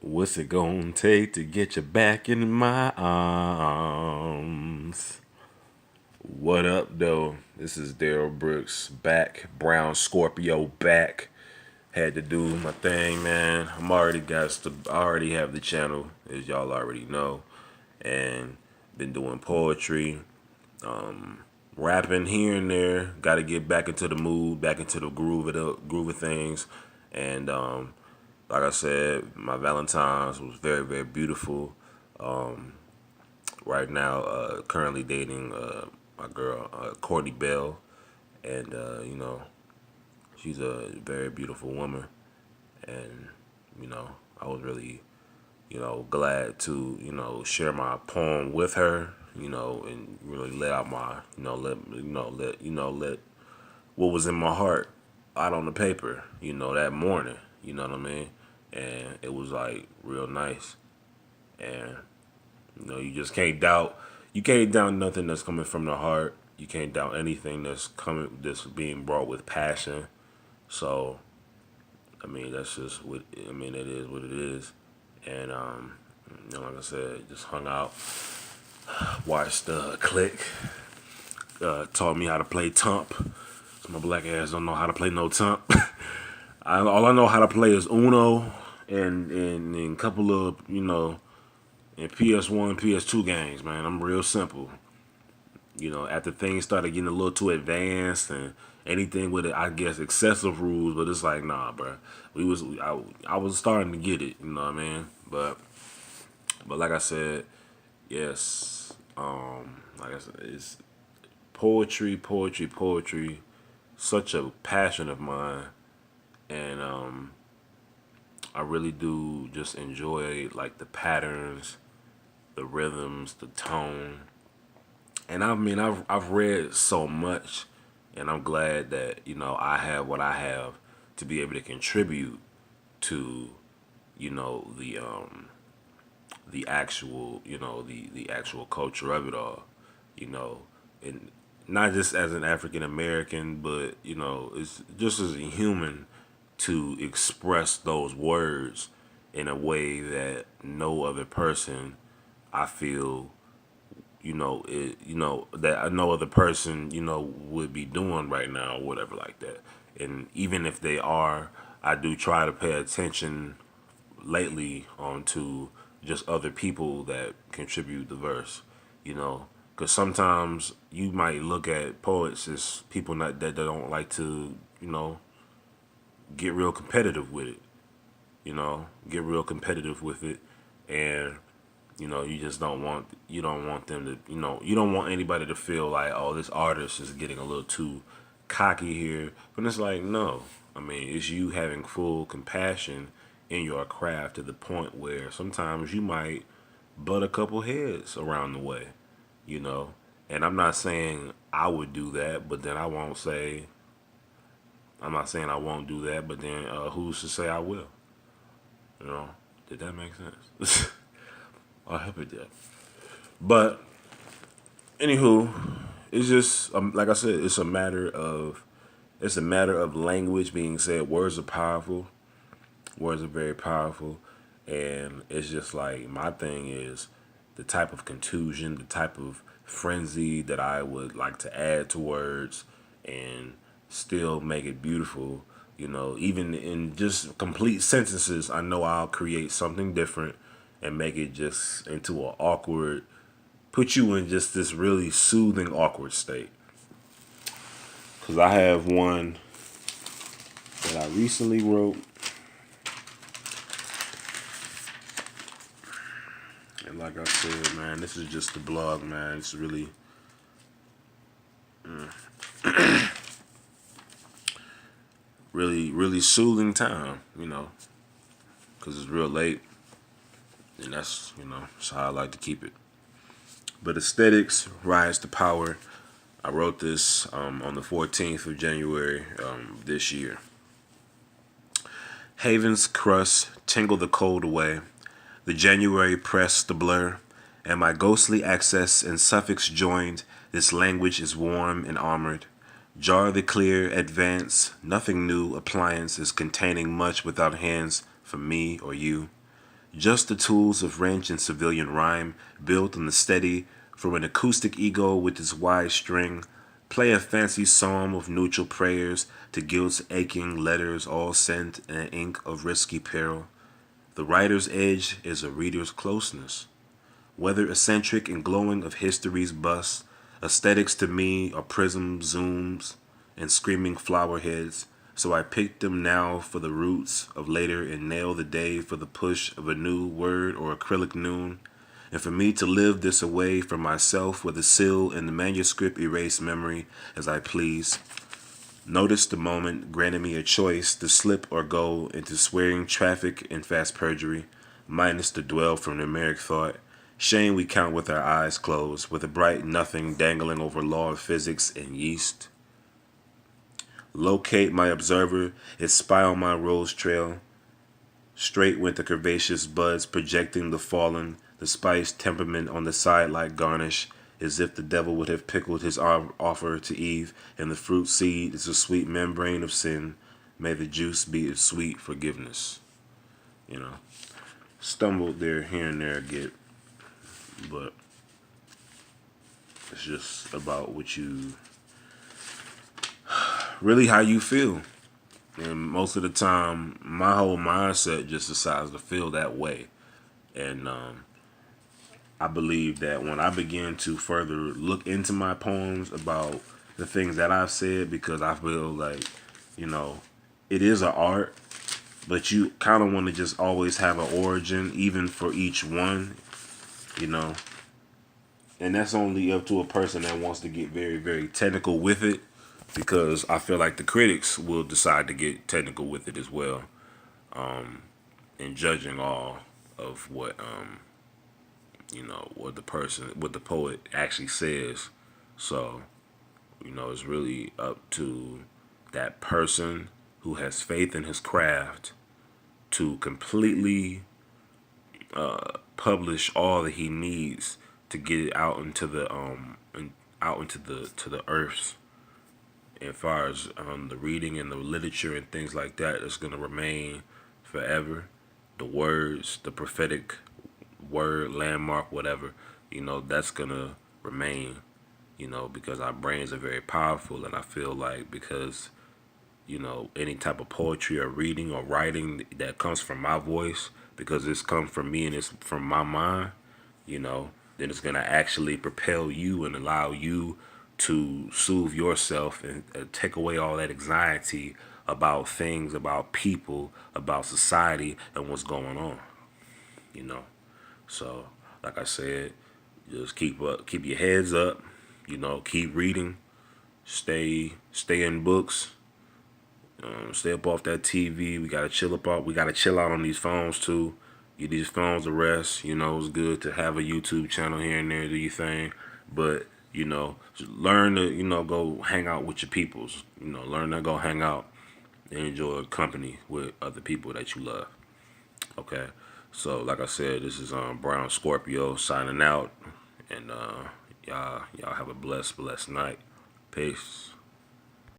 What's it gonna take to get you back in my arms? What up, though? This is Daryl Brooks back, Brown Scorpio back. Had to do my thing, man. I already have the channel, as y'all already know, and been doing poetry, rapping here and there. Got to get back into the mood, back into the groove of things, and like I said, my Valentine's was very, very beautiful. Right now, currently dating my girl Courtney Bell, and she's a very beautiful woman, and I was really glad to share my poem with her, and really let out my let what was in my heart out on the paper, that morning. You know what I mean? And it was like real nice. And you just can't doubt. You can't doubt nothing that's coming from the heart. You can't doubt anything that's being brought with passion. So, I mean, that's just what I mean. It is what it is. And like I said, just hung out, watched Click, taught me how to play Tump. My black ass don't know how to play no Tump. All I know how to play is Uno and a couple of in PS1, PS2 games, man. I'm real simple. After things started getting a little too advanced and anything with it, I guess excessive rules, but it's like, nah, bro. I was starting to get it, you know what I mean? But like I said, yes, like I said, it's poetry, poetry, poetry. Such a passion of mine, and I really do just enjoy like the patterns, the rhythms, the tone. And I mean, I've read so much, and I'm glad that I have what I have to be able to contribute to the actual the actual culture of it all, and not just as an African American, but it's just as a human to express those words in a way that no other person I feel that no other person would be doing right now or whatever like that. And even if they are, I do try to pay attention lately onto just other people that contribute the verse, because sometimes you might look at poets as people that don't like to get real competitive with it, get real competitive with it, and you just don't want them to, you don't want anybody to feel like, oh, this artist is getting a little too cocky here. But it's like, no. I mean, it's you having full compassion in your craft to the point where sometimes you might butt a couple heads around the way, you know. And I'm not saying I would do that, but then I'm not saying I won't do that, but then who's to say I will? You know, did that make sense? I hope it did. But anywho, it's just like I said, it's a matter of language being said. Words are powerful. Words are very powerful, and it's just like my thing is the type of contusion, the type of frenzy that I would like to add to words and still make it beautiful. Even in just complete sentences, I know I'll create something different and make it just into an awkward, put you in just this really soothing awkward state. Because I have one that I recently wrote, and like I said, man, this is just the blog, man. It's really, really, really soothing time, because it's real late, and that's how I like to keep it. But aesthetics rise to power. I wrote this on the 14th of January this year. Haven's crust tingle the cold away. The January press the blur, and my ghostly access and suffix joined. This language is warm and armored. Jar the clear, advance, nothing new. Appliance is containing much without hands for me or you. Just the tools of wrench and civilian rhyme, built on the steady from an acoustic ego with its wide string. Play a fancy psalm of neutral prayers to guilt's aching letters, all sent in an ink of risky peril. The writer's edge is a reader's closeness. Whether eccentric and glowing of history's bust, aesthetics to me are prism zooms and screaming flower heads. So I pick them now for the roots of later and nail the day for the push of a new word or acrylic noon. And for me to live this away from myself with the seal and the manuscript erase memory as I please. Notice the moment granted me a choice to slip or go into swearing traffic and fast perjury, minus the dwell from numeric thought. Shame we count with our eyes closed, with a bright nothing dangling over law of physics and yeast. Locate my observer, and spy on my rose trail. Straight went the curvaceous buds, projecting the fallen, the spiced temperament on the side like garnish, as if the devil would have pickled his offer to Eve, and the fruit seed is a sweet membrane of sin. May the juice be a sweet forgiveness. You know, stumbled there here and there a bit, but it's just about what you really how you feel. And most of the time, my whole mindset just decides to feel that way. And I believe that when I begin to further look into my poems about the things that I've said, because I feel like, you know, it is an art, but you kind of want to just always have an origin, even for each one, you know. And that's only up to a person that wants to get very, very technical with it, because I feel like the critics will decide to get technical with it as well, in judging all of what you know, what the poet actually says. So, you know, it's really up to that person who has faith in his craft to completely publish all that he needs to get it out into the out into the to the earth. As far as the reading and the literature and things like that, it's gonna remain forever. The words, the prophetic word, landmark, whatever, you know, that's gonna remain, you know, because our brains are very powerful. And I feel like because, you know, any type of poetry or reading or writing that comes from my voice, because it's come from me and it's from my mind, you know, then it's gonna actually propel you and allow you to soothe yourself and take away all that anxiety about things, about people, about society and what's going on, you know. So, like I said, just keep your heads up, you know, keep reading, stay in books, stay up off that TV. We gotta chill out on these phones too. Get these phones a rest. You know, it's good to have a YouTube channel here and there, do your thing, but you know, just learn to go hang out with your peoples. You know, learn to go hang out and enjoy company with other people that you love. Okay, so like I said, this is Brown Scorpio signing out, and y'all have a blessed night. Peace.